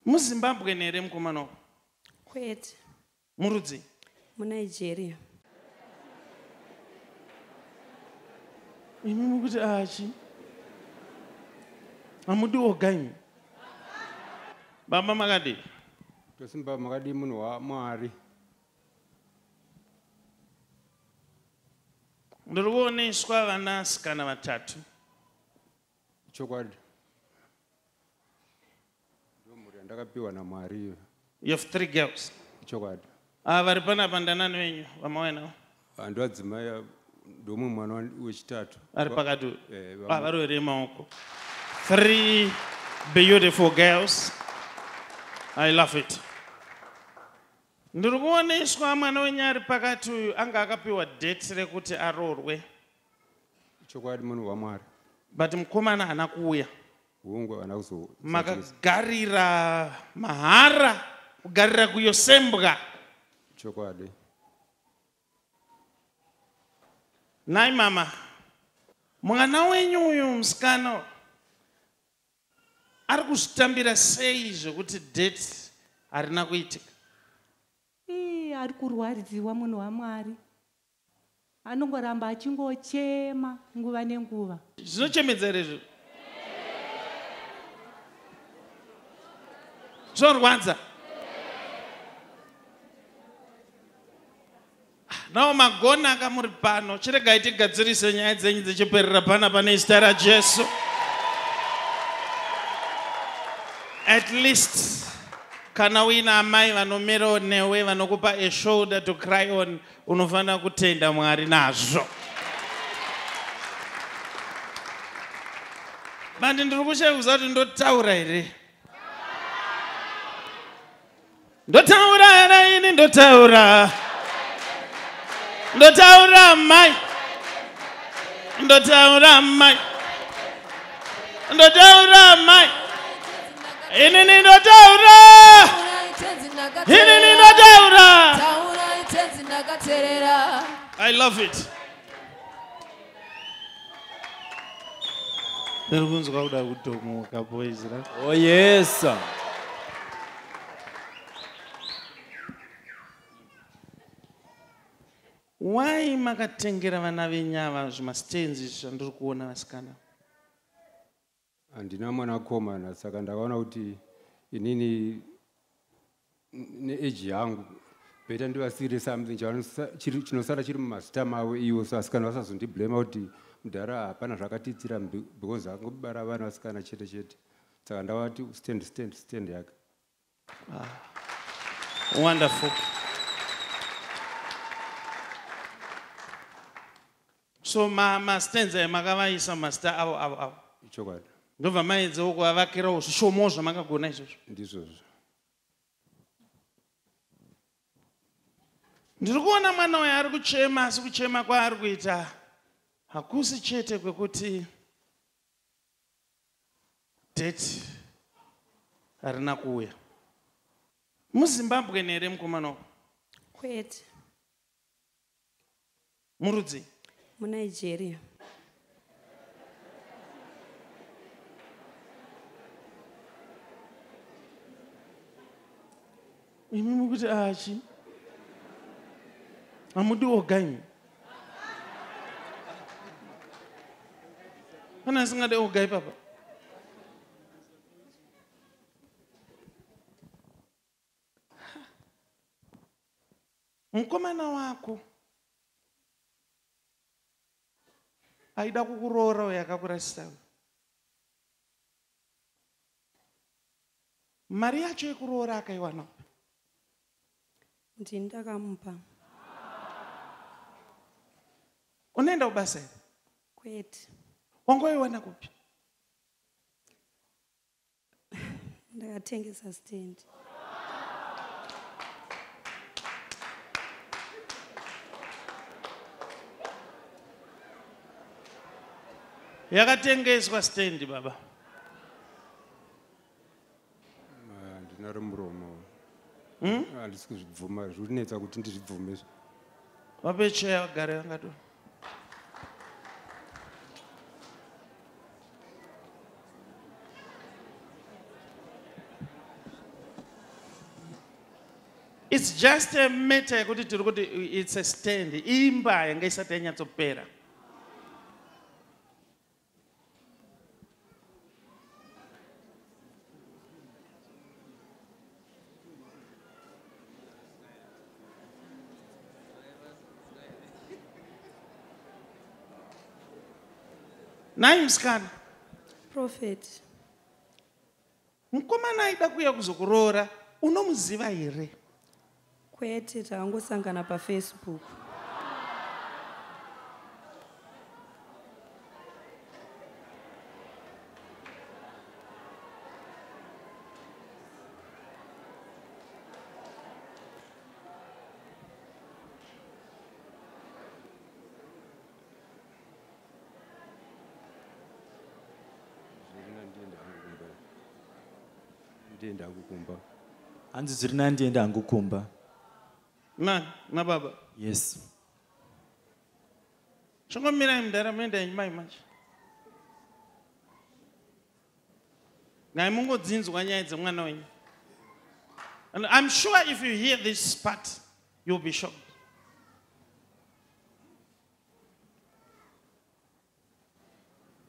MuZimbabwe nere mukomana? Kwete. Murudzi? MuNigeria. Imi mukuti achi? Amudi ogai? Baba makadi? Tosimba makadi munhu waMwari. Ndiri kuoneswa vanasikana vatatu. Chokwadi. Ndomuri yandakapiwa naMwari. You have 3 girls. Chokwadi. Vari panapa ndanani venyu vamawana? Handivadzimai ndomwe mwana wechitatu. Ari pakati. Vari here maoko. 3 beautiful girls. I love it. Ndiri kuoneswa mwana wenyu ari pakati uyu anga akapiwa date rekuti aroorwe. Chokwadi munhu waMwari. But mukomana haana kuuya. Hungu haana kuzo. Makagarira mahara kugarira kuyosembwa. Chokwadi. Nai mama, mwana wenyu uyu musikana ari kuzvitambira sei zvokuti date harina kuitika? Ari kurwadziwa munhu waMwari. Anongoramba achingochema nguva nenguva. Zvinochemedza here izvo? Zvorwadza? Nawo magona akamuri pano, chiregai tigadzirise nyaya dzenyu dzichiperera panapa nezita raJesu. At least kana uina amai vanomerawo newe vanokupa a shoulder to cry on, unofanira kutenda Mwari nazvo. Bandi ndiri kushayikuza kuti ndotaura here. Ndotaura here ini ndotaura. Ndotaura mai. Ndotaura mai. Ndotaura mai. Ini ndotaura. Ini ndotaura. I love it. Nerikunzwa kuda kutomuka boys. Oh yes. Why makatengera vana venyava zvimastenzi zvandiri kuona vasikana? Handina mwanakomana saka ndakaona kuti inini neage yangu beta ndivasire something chinosara chiri mumazita mavo iwo, so vasikana vasazondiblema kuti mudhara hapana zvakatitsira because angobara vana vasikana chete chete, saka ndavati stand yake. Wonderful. So mastenzi makavaisa mazita avo. Chokwadi. Ndobva maedzawo kuvavakirawo zvishomo zvamakagona izvozvo. Ndizvozvo. Ndiri kuona mwana uyu ari kuchema, asi kuchema kwaari kuita hakusi chete kwekuti date harina kuuya. MuZimbabwe nere mukomana uyu? Kwete. Murudzi? MuNigeria. Imi mukuti achi? Amudi ogai? Pana asingade ogai papa? Mukomana wako aida kukuroora uyo akakurasisa. Mari yacho yekuroora akaiwana? Ndini ndakamupa. Unoenda kubasa here? Kwete. Wangoiwana kupi? Ndakatengesa stand. Yakatengeswa stand baba? Handina romuromo. Handisi kuzvibvuma, zvinetsa kuti ndizvibvume. Vape cheya vagare vangadaro. It's just a matter it's a stand. Imba yanga isati yanyatsopera. Nai msikana. Prophet. Mukomana aida kuuya kuzokuroora, unomuziva here? Kwete, takangosangana paFacebook. Ndienda kukumba. Hanzi dzirina ndienda kukumba. Na baba. Yes. Chongomira mundaramenda yenyumai manje. Ngai mungodzinzwa nyaya dzemwana wenyu. And I'm sure if you hear this part, you'll be shocked.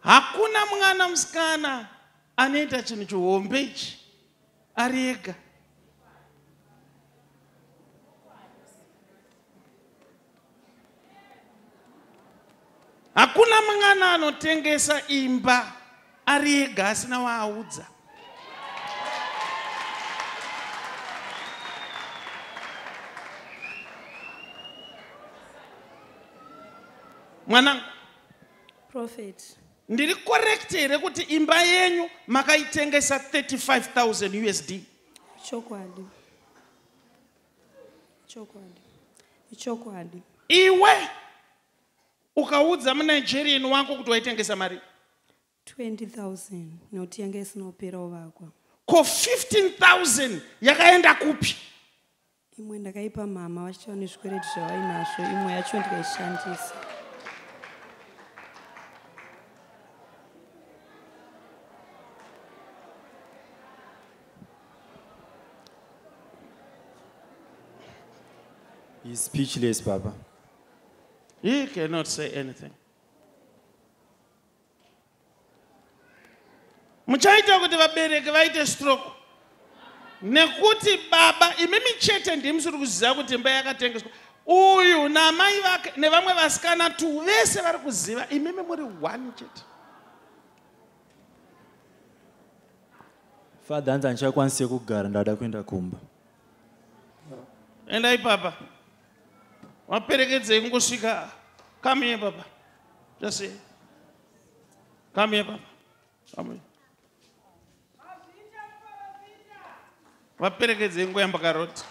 Hakuna mwana musikana anoita chinhu chihombe ichi ari ega. Hakuna mwana anotengesa imba ari ega asina waaudza. Mwanangu. Prophet. Ndiri correct here kuti imba yenyu makaitengesa 35,000 USD. Chokwadi. Iwe ukaudza muNigerian wako kuti waitengesa mari 20,000 notengesa nopera ovakwa. Ko 15,000 yakaenda kupi? Imwe ndakaipa mama vachitaura nezvikwereti zvavainazvo, imwe yacho ndikaishandisa. He's speechless, Baba. He cannot say anything. Muchaita kuti vabereki vaite stroke. Nekuti baba imimi chete ndimusuri kuziva kuti imba yakatengeswa. Uyu namai vake nevamwe vasikana tu vese vari kuziva imimi muri one chete. Father, hanzi handichakwanisi kugara ndada kuenda kumba. Endai papa. Vaperekedze kungosvika. Come here papa. Just say. Come here papa. Come here. Vaperekedze ngoyamba karoti.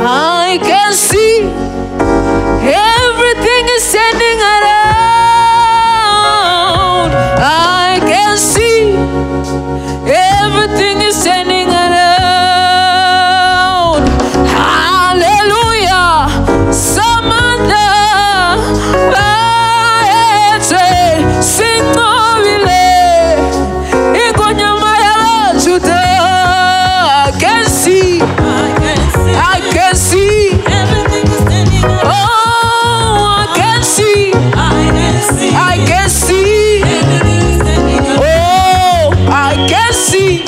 I can see everything is turning around. I can see everything is turning around. Hallelujah. Samantha, sing I can see. I can see. Oh, I can see. I can see. Oh, I can see.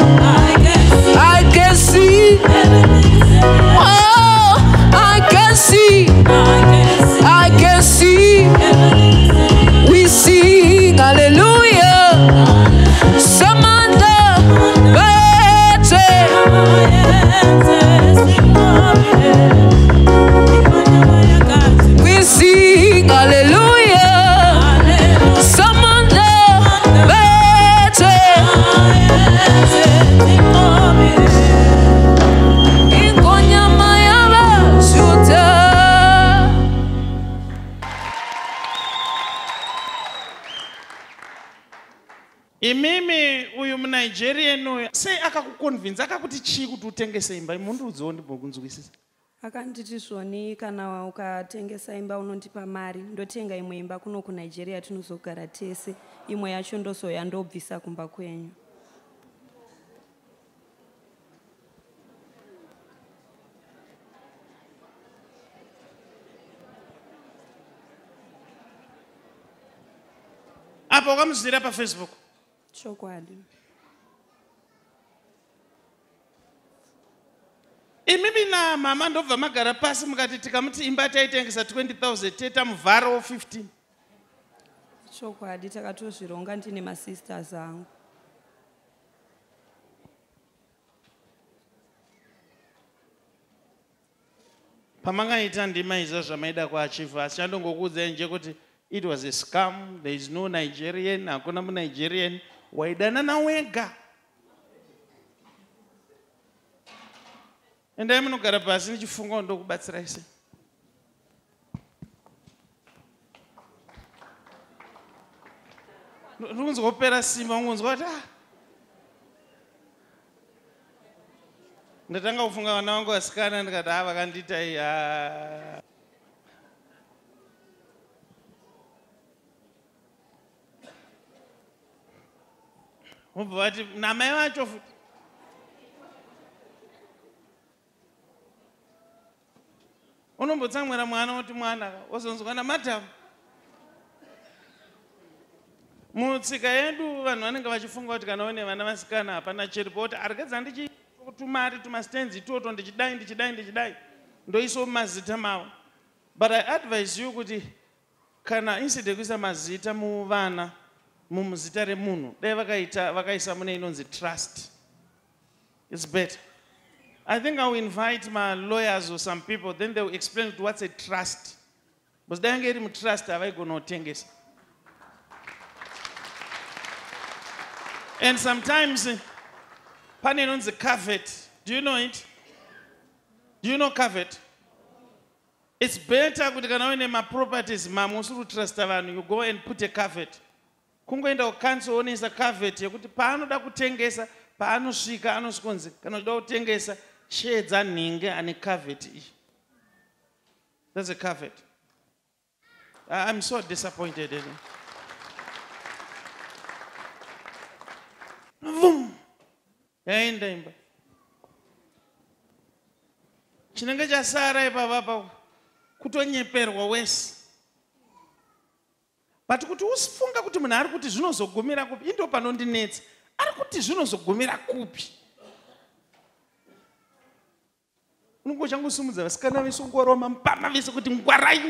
imimi uyu muNigerian uyu sei akakuconvince akakuti chii kuti utengese imba mundiudzewo ndibvokunzwisisa. Akanditi zvoni kana ukatengesa imba unondipa mari ndotenga imwe imba kuno kuNigeria tinozogara tese, imwe yacho ndozoya ndobvisa kumba kwenyu. Apa wakamuzvira paFacebook? Chokwadi. Imimi na mama ndobva magara pasi mukati tikamuti imba taitengesa 20,000 teta muvharo 15. Chokwadi takatozvironga ndine masisters angu. Pamangaita ndima izvo zvamaida kuachieve asi chandongokuudzai nje kuti it was a scam, there is no Nigerian, hakuna muNigerian, waidana naOga. Endai munogara pasi nichifunga ndokubatsirai sei. Ndikunzwa simba ungonzwa kuti ndatanga kufunga vana vangu vasikana ndikati vakandita iyi vobva vati namai vacho futi unombotsamwira mwana kuti mwana wozonzwa namadhamu. Mutsika yedu vanhu vanenge vachifunga kuti kana une vana vasikana hapana chiripo kuti arikadza ndichitumari tumastenzi itoto ndichidai ndoiso mumazita mavo. But I advise you kuti kana instead yekuisa mazita muvana mumuzita remunhu dai vakaisa mune inonzi trust. It's better. I think I will invite my lawyers or some people, then they will explain what's a trust. But dai ngeri mutrust havaigona kutengesa. And sometimes, pane inonzi covet. Do you know it? Do you know covet? It's better kuti kana uine maproperties mamwe usiri kutrusta vanhu, you go and put a covet. Kungoenda kucancel onesa covet yekuti paanoda kutengesa, paanosvika anosvikonzi kana uchida kutengesa share dzanhinge ane covet iyi. That's a covet. I'm so disappointed in it. Vum! Yaenda imba. Chinenge chasara ipapa kutonyeperwa wese. But kuti usifunga kuti munhu ari kuti zvinozogumira kupi, indo panondinetsa. Ari kuti zvinozogumira kupi? Unongochangosimudza vasikana vese ngoroma mpama vese kuti ngwarai.